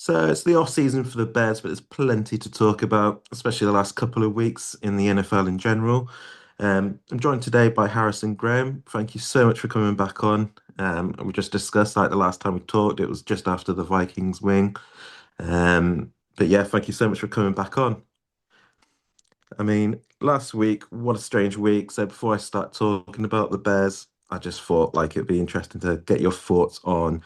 So it's the off season for the Bears, but there's plenty to talk about, especially the last couple of weeks in the NFL in general. I'm joined today by Harrison Graham. Thank you so much for coming back on. And we just discussed like the last time we talked, it was just after the Vikings win. But yeah, thank you so much for coming back on. I mean, last week, what a strange week. So before I start talking about the Bears, I just thought like it'd be interesting to get your thoughts on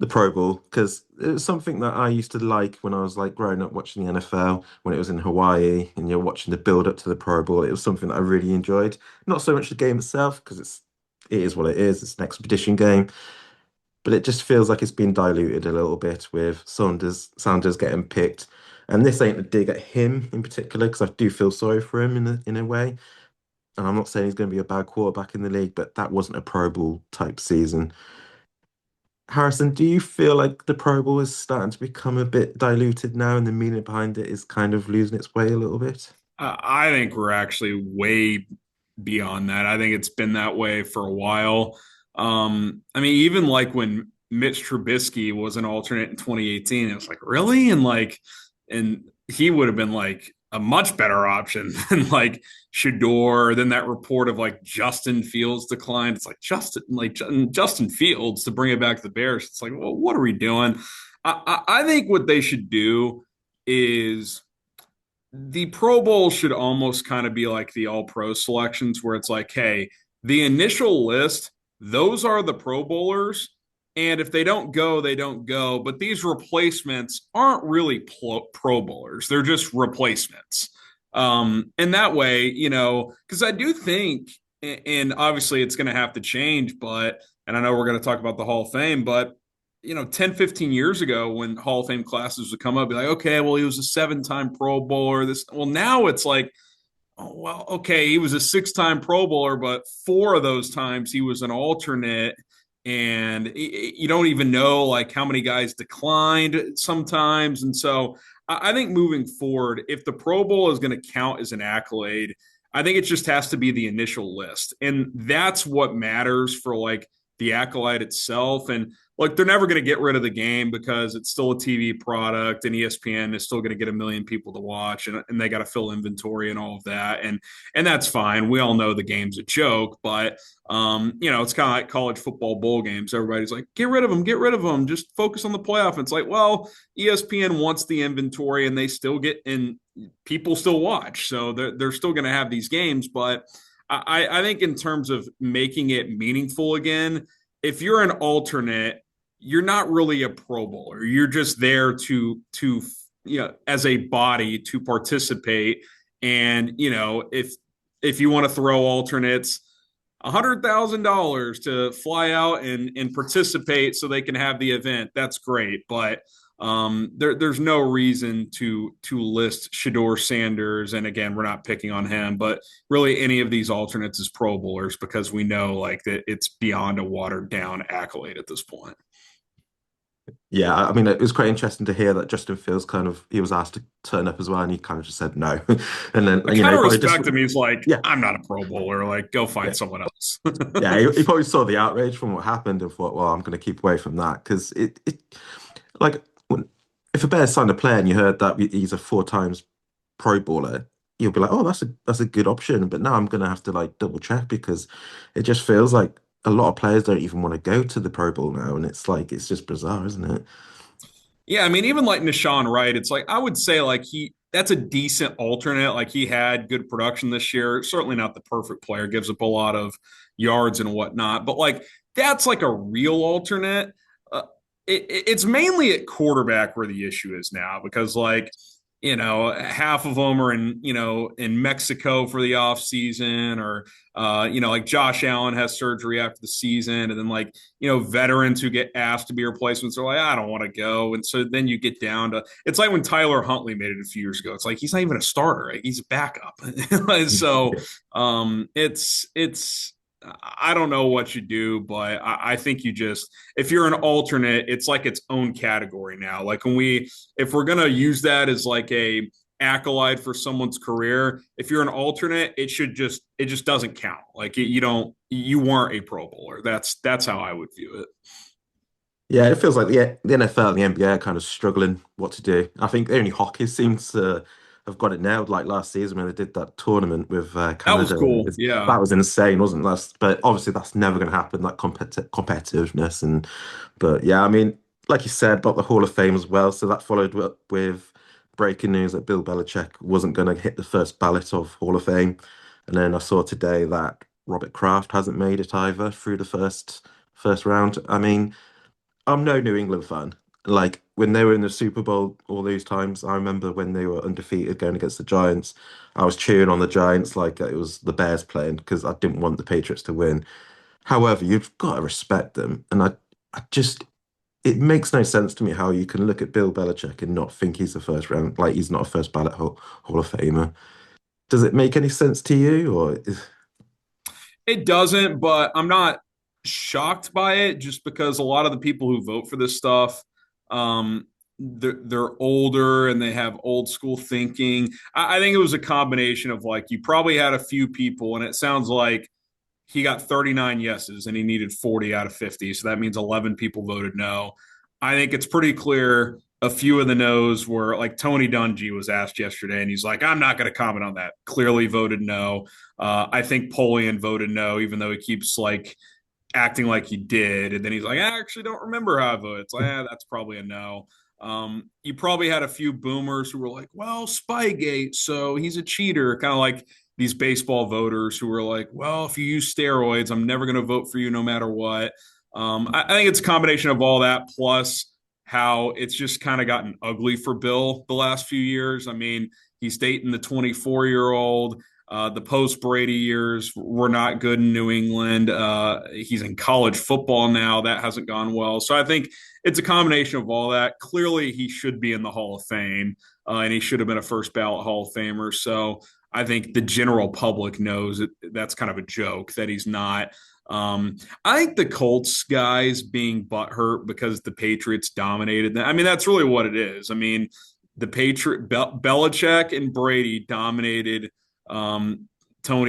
the Pro Bowl because it was something that I used to like when I was like growing up watching the NFL when it was in Hawaii and you're watching the build up to the Pro Bowl. It was something that I really enjoyed. Not so much the game itself because it is what it is. It's an expedition game, but it just feels like it's been diluted a little bit with Sanders getting picked. And this ain't a dig at him in particular because I do feel sorry for him in a way. And I'm not saying he's going to be a bad quarterback in the league, but that wasn't a Pro Bowl type season. Harrison, do you feel like the Pro Bowl is starting to become a bit diluted now and the meaning behind it is kind of losing its way a little bit? I think we're actually way beyond that. I think it's been that way for a while. I mean, even like when Mitch Trubisky was an alternate in 2018, it was like, really? And he would have been like a much better option than like Shador. Then that report of like Justin Fields declined. It's like Justin Fields to bring it back to the Bears. It's like, well, what are we doing? I think what they should do is the Pro Bowl should almost kind of be like the All Pro selections, where it's like, hey, the initial list, those are the Pro Bowlers. And if they don't go, they don't go. But these replacements aren't really Pro Bowlers, they're just replacements. And that way, because I do think, and obviously it's going to have to change, and I know we're going to talk about the Hall of Fame, but 10, 15 years ago when Hall of Fame classes would come up, be like, okay, well, he was a seven-time Pro Bowler. Well, now it's like, oh, well, okay, he was a six-time Pro Bowler, but four of those times he was an alternate. And you don't even know like how many guys declined sometimes. And so I think moving forward, if the Pro Bowl is going to count as an accolade, I think it just has to be the initial list. And that's what matters for like the accolade itself. And like they're never going to get rid of the game because it's still a TV product and ESPN is still going to get a million people to watch and they got to fill inventory and all of that. And that's fine. We all know the game's a joke, but it's kind of like college football bowl games. Everybody's like, get rid of them, get rid of them, just focus on the playoff. And it's like, well, ESPN wants the inventory and they still get in, people still watch. So they're still going to have these games. But I think in terms of making it meaningful again, if you're an alternate, you're not really a Pro Bowler. You're just there to as a body to participate. And if you want to throw alternates $100,000 to fly out and participate so they can have the event, that's great. But there's no reason to list Shador Sanders, and again, we're not picking on him, but really any of these alternates as Pro Bowlers because we know like that it's beyond a watered down accolade at this point. Yeah, I mean, it was quite interesting to hear that Justin Fields he was asked to turn up as well, and he kind of just said no. And then, I you know, kind he of probably just, respect him. He's like, yeah, I'm not a Pro Bowler. Like, go find yeah, someone else. yeah. He probably saw the outrage from what happened and thought, well, I'm going to keep away from that because like, if a Bears signed a player and you heard that he's a four times Pro Bowler, you'll be like, oh, that's a good option. But now I'm going to have to like double check because it just feels like a lot of players don't even want to go to the Pro Bowl now, and it's like it's just bizarre, isn't it? Yeah, I mean, even like Nishan Wright, it's like I would say like that's a decent alternate. Like he had good production this year. Certainly not the perfect player, gives up a lot of yards and whatnot. But like that's like a real alternate. Uh, it's mainly at quarterback where the issue is now because like half of them are in Mexico for the off season, or like Josh Allen has surgery after the season, and then like veterans who get asked to be replacements are like, I don't want to go, and so then you get down to it's like when Tyler Huntley made it a few years ago. It's like he's not even a starter, right? He's a backup. So it's I don't know what you do, but I think you just if you're an alternate, it's like its own category now. Like if we're gonna use that as like a accolade for someone's career, if you're an alternate, it just doesn't count. Like you weren't a Pro Bowler. That's how I would view it. Yeah, it feels like the NFL and the NBA are kind of struggling what to do. I think only hockey seems to have got it nailed, like last season when they did that tournament with That was Canada. cool. Yeah. That was insane, wasn't it? But obviously that's never going to happen, like competitiveness. But yeah, I mean, like you said about the Hall of Fame as well. So that followed up with breaking news that Bill Belichick wasn't going to hit the first ballot of Hall of Fame. And then I saw today that Robert Kraft hasn't made it either through the first round. I mean, I'm no New England fan. Like when they were in the Super Bowl all these times, I remember when they were undefeated going against the Giants, I was cheering on the Giants like it was the Bears playing because I didn't want the Patriots to win. However, you've got to respect them. And I just, it makes no sense to me how you can look at Bill Belichick and not think he's a first round, like he's not a first ballot Hall of Famer. Does it make any sense to you? It doesn't, but I'm not shocked by it just because a lot of the people who vote for this stuff, they're older and they have old school thinking. I think it was a combination of like you probably had a few people, and it sounds like he got 39 yeses and he needed 40 out of 50. So that means 11 people voted no. I think it's pretty clear a few of the no's were like Tony Dungy was asked yesterday, and he's like, I'm not going to comment on that. Clearly voted no. I think Polian voted no, even though he keeps like acting like he did. And then he's like, I actually don't remember how I voted. It's like, that's probably a no. You probably had a few boomers who were like, well, Spygate, so he's a cheater, kind of like these baseball voters who were like, well, if you use steroids, I'm never going to vote for you no matter what. I think it's a combination of all that plus how it's just kind of gotten ugly for Bill the last few years. I mean, he's dating the 24-year-old. The post Brady years were not good in New England. He's in college football now. That hasn't gone well. So I think it's a combination of all that. Clearly, he should be in the Hall of Fame, and he should have been a first ballot Hall of Famer. So I think the general public knows that's kind of a joke that he's not. I think the Colts guys being butthurt because the Patriots dominated them. I mean, that's really what it is. I mean, the Belichick and Brady dominated Tony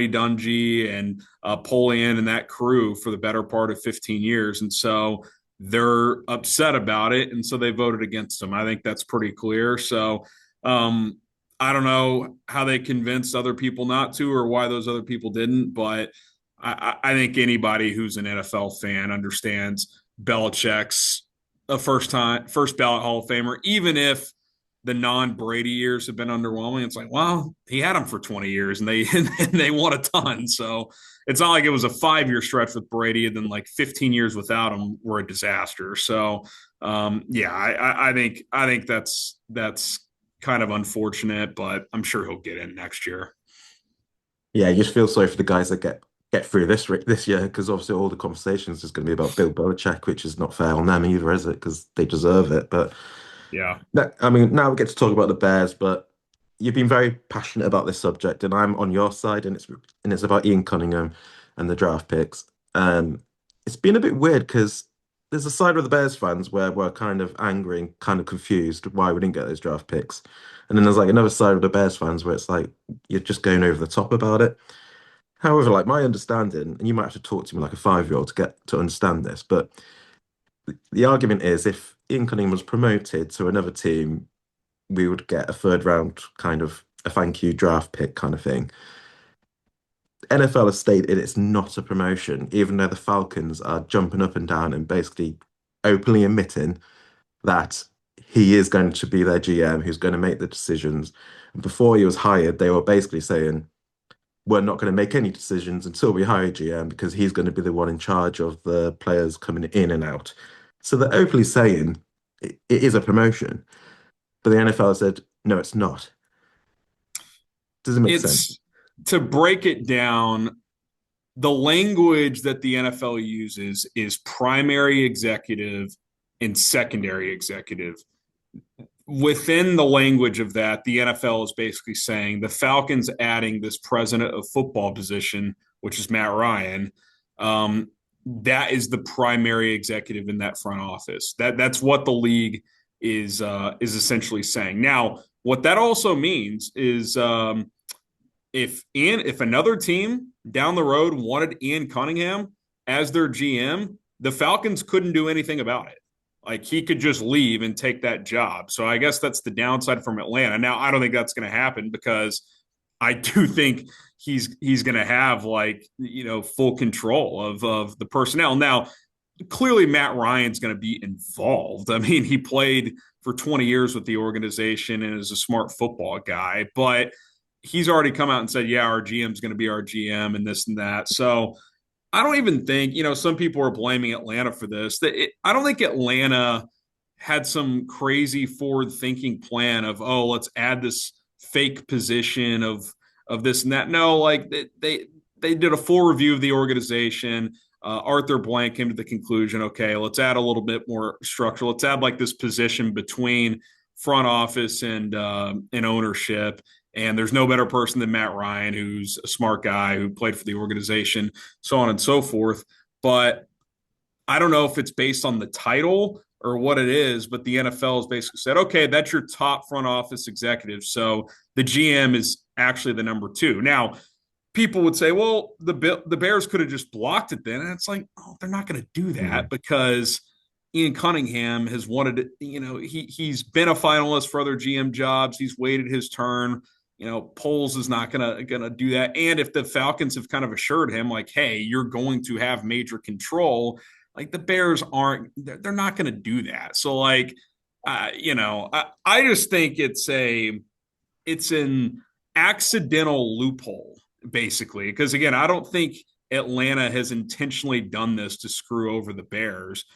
Dungy and Polian and that crew for the better part of 15 years. And so they're upset about it. And so they voted against him. I think that's pretty clear. So I don't know how they convinced other people not to or why those other people didn't, but I think anybody who's an NFL fan understands Belichick's a first ballot Hall of Famer, even if the non-Brady years have been underwhelming. It's like, well, he had him for 20 years and they and they won a ton. So it's not like it was a 5-year stretch with Brady and then like 15 years without him were a disaster. So yeah, I think that's kind of unfortunate, but I'm sure he'll get in next year. Yeah, you just feel sorry for the guys that get through this year because obviously all the conversations is going to be about Bill Belichick, which is not fair on them either, is it? Because they deserve it. But Yeah. I mean, now we get to talk about the Bears, but you've been very passionate about this subject, and I'm on your side, and it's about Ian Cunningham and the draft picks. It's been a bit weird because there's a side of the Bears fans where we're kind of angry and kind of confused why we didn't get those draft picks, and then there's like another side of the Bears fans where it's like you're just going over the top about it. However, like my understanding, and you might have to talk to me like a 5-year-old to get to understand this, but the argument is if Ian Cunningham was promoted to another team, we would get a third round kind of a thank you draft pick kind of thing. NFL has stated it's not a promotion, even though the Falcons are jumping up and down and basically openly admitting that he is going to be their GM, who's going to make the decisions. Before he was hired, they were basically saying, we're not going to make any decisions until we hire a GM because he's going to be the one in charge of the players coming in and out. So they're openly saying it is a promotion, but the NFL said, no, it's not. Does it make sense? It's to break it down, the language that the NFL uses is primary executive and secondary executive. Within the language of that, the NFL is basically saying the Falcons adding this president of football position, which is Matt Ryan, that is the primary executive in that front office. That's what the league is essentially saying. Now, what that also means is if another team down the road wanted Ian Cunningham as their GM, the Falcons couldn't do anything about it. Like he could just leave and take that job. So I guess that's the downside from Atlanta. Now I don't think that's going to happen because I do think he's going to have like full control of the personnel. Now clearly Matt Ryan's going to be involved. I mean, he played for 20 years with the organization and is a smart football guy, but he's already come out and said, yeah, our GM's going to be our GM and this and that. So I don't even think, some people are blaming Atlanta for this. I don't think Atlanta had some crazy forward thinking plan of, oh, let's add this fake position of this and that. No, like they did a full review of the organization. Arthur Blank came to the conclusion, okay, let's add a little bit more structure. Let's add like this position between front office and ownership. And there's no better person than Matt Ryan, who's a smart guy who played for the organization, so on and so forth. But I don't know if it's based on the title or what it is, but the NFL has basically said, okay, that's your top front office executive. So the GM is actually the number two. Now, people would say, well, the Bears could have just blocked it then. And it's like, oh, they're not going to do that Mm. because Ian Cunningham has wanted to, he's been a finalist for other GM jobs. He's waited his turn. Poles is not gonna do that. And if the Falcons have kind of assured him, like, hey, you're going to have major control, like the Bears aren't, they're not gonna do that. So like, I just think it's an accidental loophole, basically. Because again, I don't think Atlanta has intentionally done this to screw over the Bears.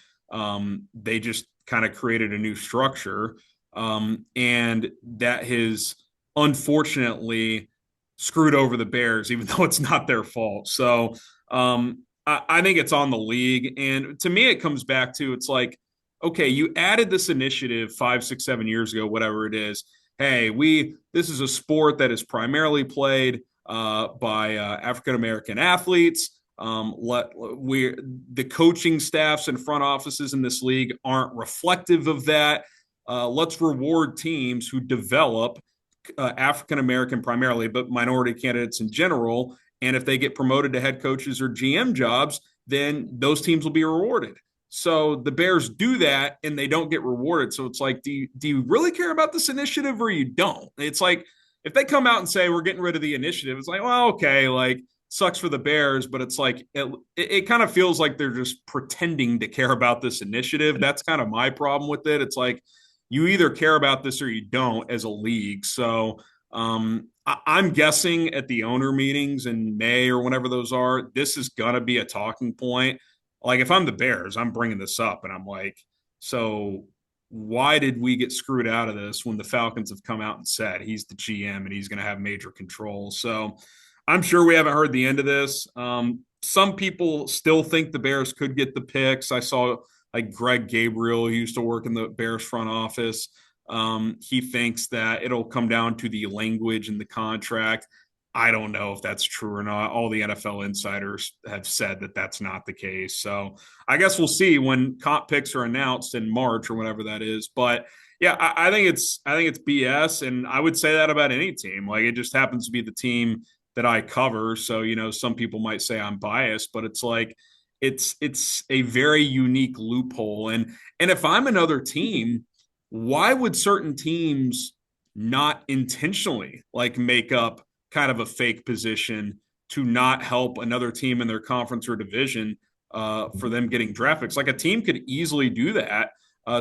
They just kind of created a new structure, and that has unfortunately screwed over the Bears, even though it's not their fault. So I think it's on the league. And to me, it comes back to it's like, okay, you added this initiative 5, 6, 7 years ago, whatever it is. Hey, this is a sport that is primarily played by African American athletes. The coaching staffs and front offices in this league aren't reflective of that. Let's reward teams who develop African American primarily, but minority candidates in general. And if they get promoted to head coaches or GM jobs, then those teams will be rewarded. So the Bears do that and they don't get rewarded. So it's like, do you really care about this initiative or you don't? It's like if they come out and say we're getting rid of the initiative, it's like, well, okay, like sucks for the Bears, but it's like it kind of feels like they're just pretending to care about this initiative. That's kind of my problem with it. It's like you either care about this or you don't as a league. So I'm guessing at the owner meetings in May or whenever those are, this is going to be a talking point. Like if I'm the Bears, I'm bringing this up and I'm like, so why did we get screwed out of this when the Falcons have come out and said he's the GM and he's going to have major control? So I'm sure we haven't heard the end of this. Some people still think the Bears could get the picks. I saw like Greg Gabriel, who used to work in the Bears front office. He thinks that it'll come down to the language in the contract. I don't know if that's true or not. All the NFL insiders have said that that's not the case. So I guess we'll see when comp picks are announced in March or whatever that is. But yeah, I think it's BS, and I would say that about any team. Like it just happens to be the team that I cover. So some people might say I'm biased, but it's like it's a very unique loophole. And if I'm another team, why would certain teams not intentionally like make up kind of a fake position to not help another team in their conference or division for them getting draft picks? Like a team could easily do that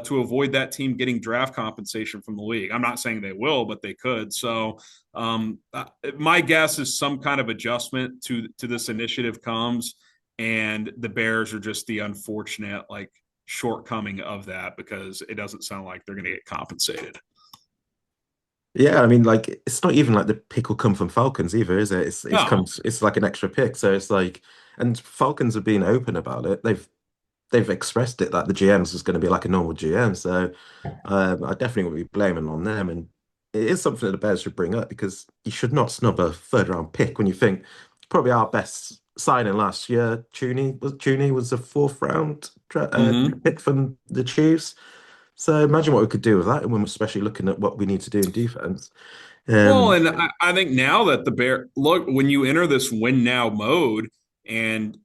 to avoid that team getting draft compensation from the league. I'm not saying they will, but they could. So my guess is some kind of adjustment to this initiative comes, and the Bears are just the unfortunate like shortcoming of that because it doesn't sound like they're going to get compensated. Yeah, I mean, like it's not even like the pick will come from Falcons either, is it? No. It's like an extra pick, so it's like, and Falcons have been open about it. They've expressed it that the GMs is going to be like a normal GM, so I definitely would be blaming on them. And it is something that the Bears should bring up because you should not snub a third round pick when you think probably our best signing last year. Tooney was a fourth round Mm-hmm. pick from the Chiefs. So imagine what we could do with that, and when we're especially looking at what we need to do in defense. Well, Um, and I think now that the Bear look when you enter this win now mode, and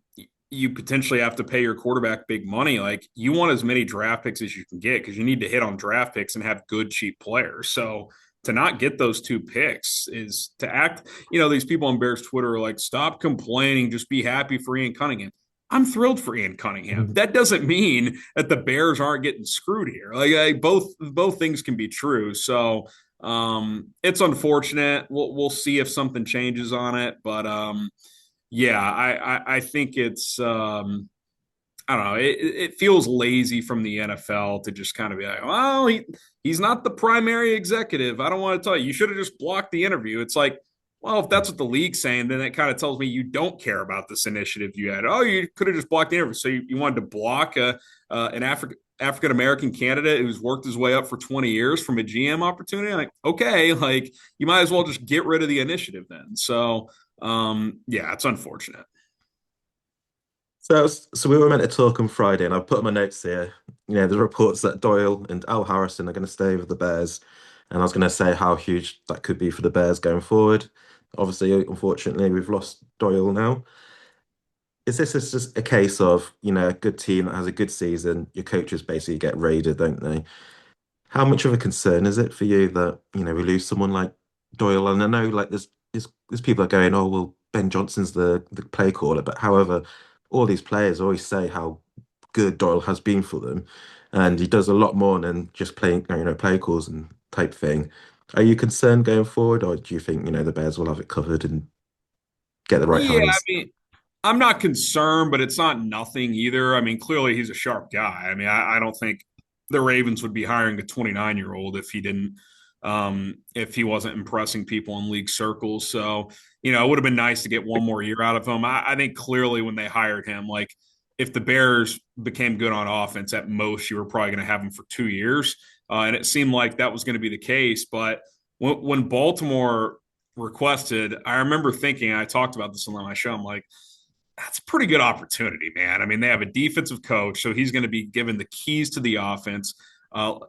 you potentially have to pay your quarterback big money. Like you want as many draft picks as you can get because you need to hit on draft picks and have good, cheap players. So to not get those two picks is to act, these people on Bears Twitter are like, stop complaining, just be happy for Ian Cunningham. I'm thrilled for Ian Cunningham. That doesn't mean that the Bears aren't getting screwed here. Like both things can be true. So it's unfortunate. We'll see if something changes on it, but yeah, I think it's I don't know. It feels lazy from the NFL to just kind of be like, well, he's not the primary executive. I don't want to tell you. You should have just blocked the interview. It's like, well, if that's what the league's saying, then it kind of tells me you don't care about this initiative you had. Oh, you could have just blocked the interview. So you wanted to block an African American candidate who's worked his way up for 20 years from a GM opportunity. Like, okay, like you might as well just get rid of the initiative then. So yeah, it's unfortunate. So we were meant to talk on Friday, and I've put on my notes here. The reports that Doyle and Al Harrison are going to stay with the Bears, and I was going to say how huge that could be for the Bears going forward. Obviously, unfortunately, we've lost Doyle now. Is this just a case of, a good team that has a good season, your coaches basically get raided, don't they? How much of a concern is it for you that, we lose someone like Doyle? And I know like there's people are going, oh well, Ben Johnson's the play caller, but however, all these players always say how good Doyle has been for them. And he does a lot more than just playing, play calls and type thing. Are you concerned going forward, or do you think, the Bears will have it covered and get the right Yeah, I hires? mean, I'm not concerned, but it's not nothing either. I mean, clearly he's a sharp guy. I mean, I don't think the Ravens would be hiring a 29-year-old if he didn't, if he wasn't impressing people in league circles. So, it would have been nice to get one more year out of him. I think clearly when they hired him, like if the Bears became good on offense, at most you were probably going to have him for 2 years, and it seemed like that was going to be the case. But when Baltimore requested, I remember thinking, I talked about this on my show. I'm like, that's a pretty good opportunity, man. I mean, they have a defensive coach, so he's going to be given the keys to the offense.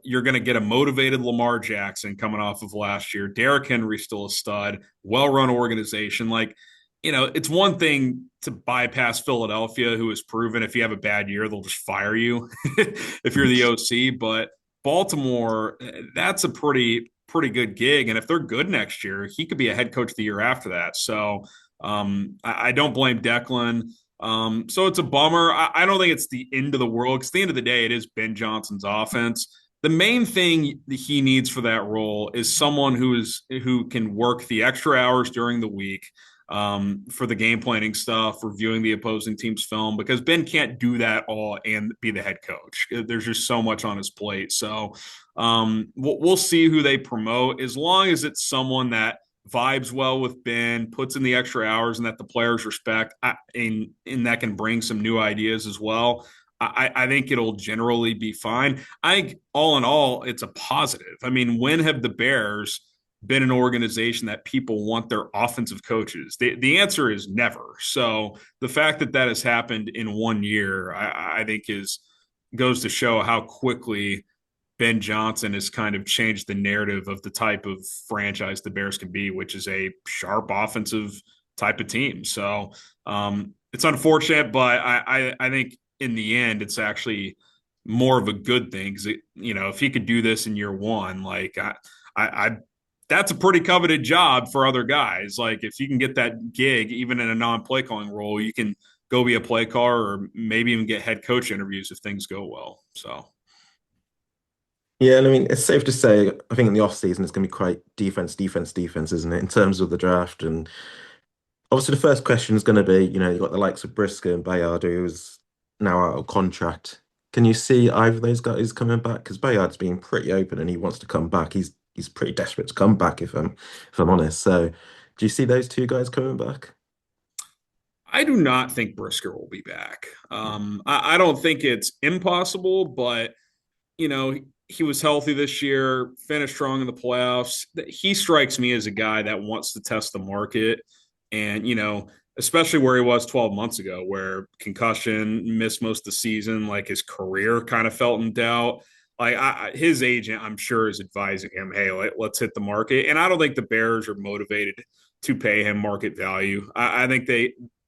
You're going to get a motivated Lamar Jackson coming off of last year. Derrick Henry's still a stud, well-run organization. Like, it's one thing to bypass Philadelphia, who has proven if you have a bad year, they'll just fire you if you're the OC. But Baltimore, that's a pretty good gig. And if they're good next year, he could be a head coach the year after that. So I don't blame Declan. So it's a bummer. I don't think it's the end of the world because at the end of the day, it is Ben Johnson's offense. The main thing that he needs for that role is someone who can work the extra hours during the week for the game planning stuff, reviewing the opposing team's film, because Ben can't do that all and be the head coach. There's just so much on his plate. So we'll see who they promote as long as it's someone that vibes well with Ben, puts in the extra hours, and that the players respect, and that can bring some new ideas as well. I think it'll generally be fine. I think all in all, it's a positive. I mean, when have the Bears been an organization that people want their offensive coaches? The answer is never. So the fact that that has happened in 1 year, I think goes to show how quickly Ben Johnson has kind of changed the narrative of the type of franchise the Bears can be, which is a sharp offensive type of team. So it's unfortunate, but I think in the end, it's actually more of a good thing because, if he could do this in year one, like I that's a pretty coveted job for other guys. Like if you can get that gig, even in a non-play calling role, you can go be a play caller or maybe even get head coach interviews if things go well. So. Yeah, and I mean, it's safe to say, I think in the off season it's going to be quite defense, defense, defense, isn't it, in terms of the draft. And obviously, the first question is going to be, you've got the likes of Brisker and Bayard, who's now out of contract. Can you see either of those guys coming back? Because Bayard's been pretty open and he wants to come back. He's pretty desperate to come back, if I'm honest. So, do you see those two guys coming back? I do not think Brisker will be back. I don't think it's impossible, but you know, he was healthy this year, finished strong in the playoffs. He strikes me as a guy that wants to test the market. And, especially where he was 12 months ago, where concussion, missed most of the season, like his career kind of felt in doubt. Like his agent, I'm sure, is advising him, hey, let's hit the market. And I don't think the Bears are motivated to pay him market value. I think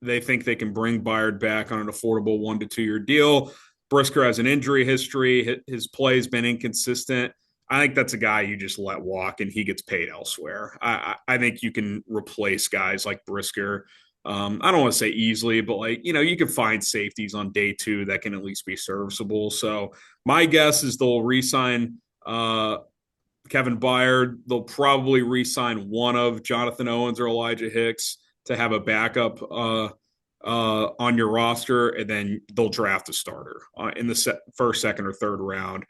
they think they can bring Byard back on an affordable 1 to 2 year deal. Brisker has an injury history. His play has been inconsistent. I think that's a guy you just let walk and he gets paid elsewhere. I think you can replace guys like Brisker. I don't want to say easily, but like, you can find safeties on day two that can at least be serviceable. So my guess is they'll re-sign Kevin Byard. They'll probably re-sign one of Jonathan Owens or Elijah Hicks to have a backup on your roster, and then they'll draft a starter in the first, second, or third round.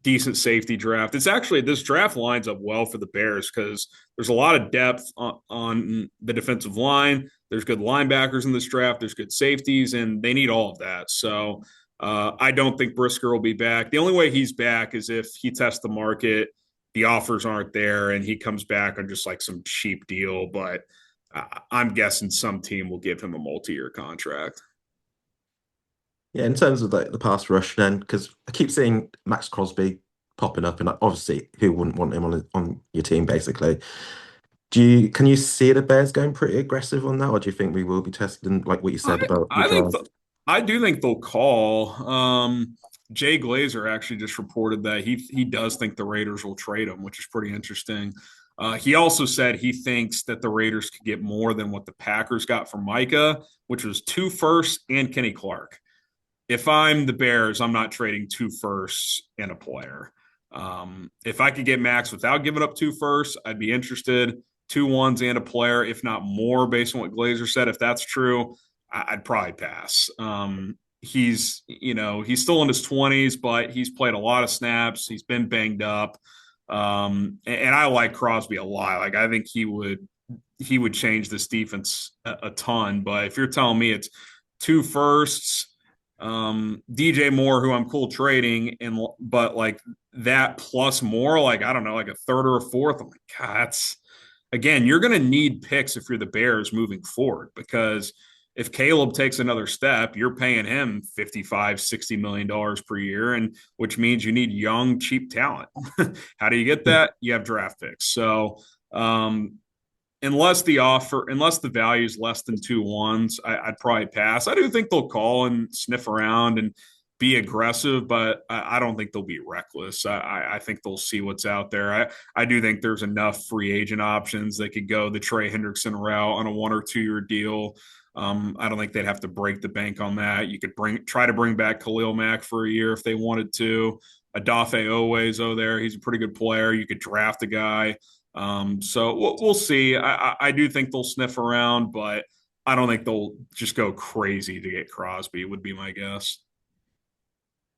Decent safety draft. It's actually, this draft lines up well for the Bears because there's a lot of depth on the defensive line. There's good linebackers in this draft. There's good safeties, and they need all of that. So I don't think Brisker will be back. The only way he's back is if he tests the market, the offers aren't there, and he comes back on just like some cheap deal. But I'm guessing some team will give him a multi-year contract. Yeah, in terms of like the pass rush, then because I keep seeing Maxx Crosby popping up, and like, obviously, who wouldn't want him on your team, basically? Can you see the Bears going pretty aggressive on that, or do you think we will be testing like what you I said about the I think draft? I do think they'll call. Jay Glazer actually just reported that he does think the Raiders will trade him, which is pretty interesting. He also said he thinks that the Raiders could get more than what the Packers got from Micah, which was 2 firsts and Kenny Clark. If I'm the Bears, I'm not trading 2 firsts and a player. If I could get Max without giving up 2 firsts, I'd be interested. 2 1s and a player, if not more, based on what Glazer said. If that's true, I'd probably pass. He's still in his 20s, but he's played a lot of snaps. He's been banged up. And I like Crosby a lot. Like I think he would change this defense a ton. But if you're telling me it's 2 firsts, DJ Moore, who I'm cool trading, but like that plus more, like I don't know, like a third or a fourth. I'm like, God, that's again, you're going to need picks if you're the Bears moving forward because if Caleb takes another step, you're paying him 55, $60 million per year, and which means you need young, cheap talent. How do you get that? You have draft picks. So unless the value is less than 2 1s, I'd probably pass. I do think they'll call and sniff around and be aggressive, but I don't think they'll be reckless. I think they'll see what's out there. I do think there's enough free agent options that could go the Trey Hendrickson route on a 1 or 2 year deal. I don't think they'd have to break the bank on that. You could try to bring back Khalil Mack for a year if they wanted to. Adafe Owezo there. He's a pretty good player. You could draft a guy. So we'll see. I do think they'll sniff around, but I don't think they'll just go crazy to get Crosby, would be my guess.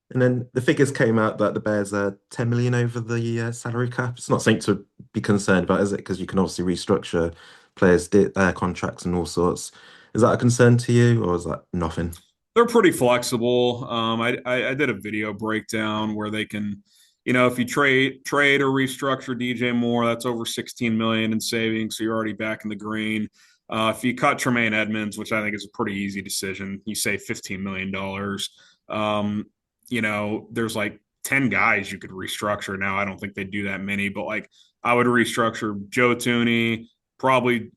And then the figures came out that the Bears are 10 million over the salary cap. It's not something to be concerned about, is it? Because you can obviously restructure players' contracts and all sorts. Is that a concern to you, or is that nothing? They're pretty flexible. I did a video breakdown where they can, if you trade or restructure DJ Moore, that's over 16 million in savings, so you're already back in the green. If you cut Tremaine Edmonds, which I think is a pretty easy decision, you save $15 million. There's like 10 guys you could restructure now. I don't think they do that many, but like I would restructure Joe Tooney, probably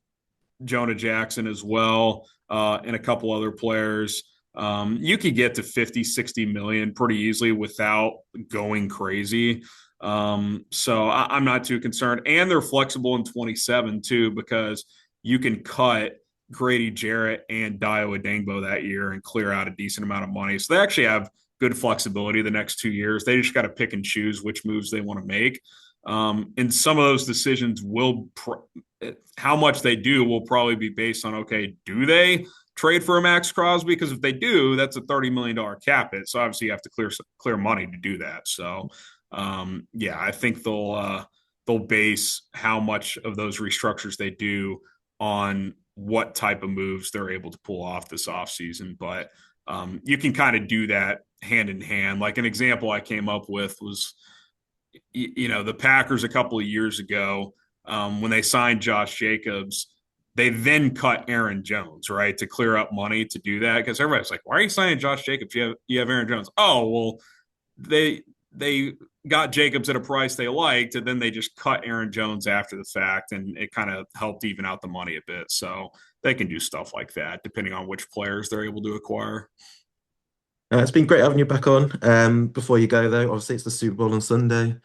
Jonah Jackson as well, and a couple other players. You could get to 50, 60 million pretty easily without going crazy. So I'm not too concerned. And they're flexible in 27 too, because you can cut Grady Jarrett and Dio Adengbo that year and clear out a decent amount of money. So they actually have good flexibility the next 2 years. They just got to pick and choose which moves they want to make. And some of those decisions how much they do will probably be based on, okay, do they trade for a Maxx Crosby? Because if they do, that's a $30 million cap hit. So obviously you have to clear money to do that. So yeah, I think they'll base how much of those restructures they do on what type of moves they're able to pull off this offseason. But you can kind of do that hand in hand. Like an example I came up with was, the Packers a couple of years ago, when they signed Josh Jacobs, they then cut Aaron Jones, right, to clear up money to do that. Because everybody's like, why are you signing Josh Jacobs? You have Aaron Jones. Oh, well, they got Jacobs at a price they liked, and then they just cut Aaron Jones after the fact, and it kind of helped even out the money a bit. So they can do stuff like that depending on which players they're able to acquire. It's been great having you back on. Before you go, though, obviously it's the Super Bowl on Sunday.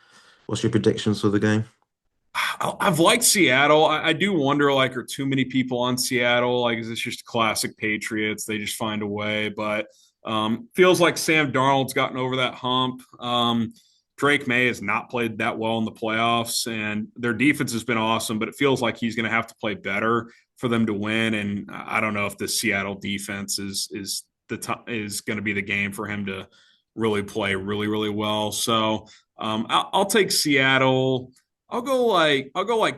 What's your predictions for the game? I've liked Seattle. I do wonder, like, are too many people on Seattle? Like, is this just classic Patriots? They just find a way. But feels like Sam Darnold's gotten over that hump. Drake May has not played that well in the playoffs, and their defense has been awesome. But it feels like he's going to have to play better for them to win. And I don't know if the Seattle defense is going to be the game for him to really play really well. So I'll take Seattle. I'll go like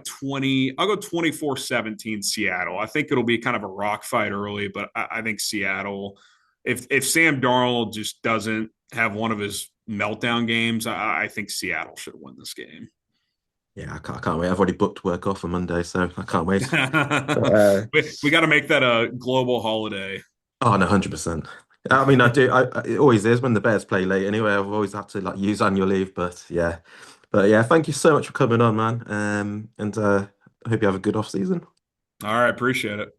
20. I'll go 24-17 Seattle. I think it'll be kind of a rock fight early, but I think Seattle, if Sam Darnold just doesn't have one of his meltdown games, I think Seattle should win this game. Yeah, I can't wait. I've already booked work off on Monday, so I can't wait. But, we got to make that a global holiday. oh no, 100%. I mean, I do. It always is when the Bears play late. Anyway, I've always had to like use annual leave. But yeah. Thank you so much for coming on, man. And I hope you have a good off season. All right, appreciate it.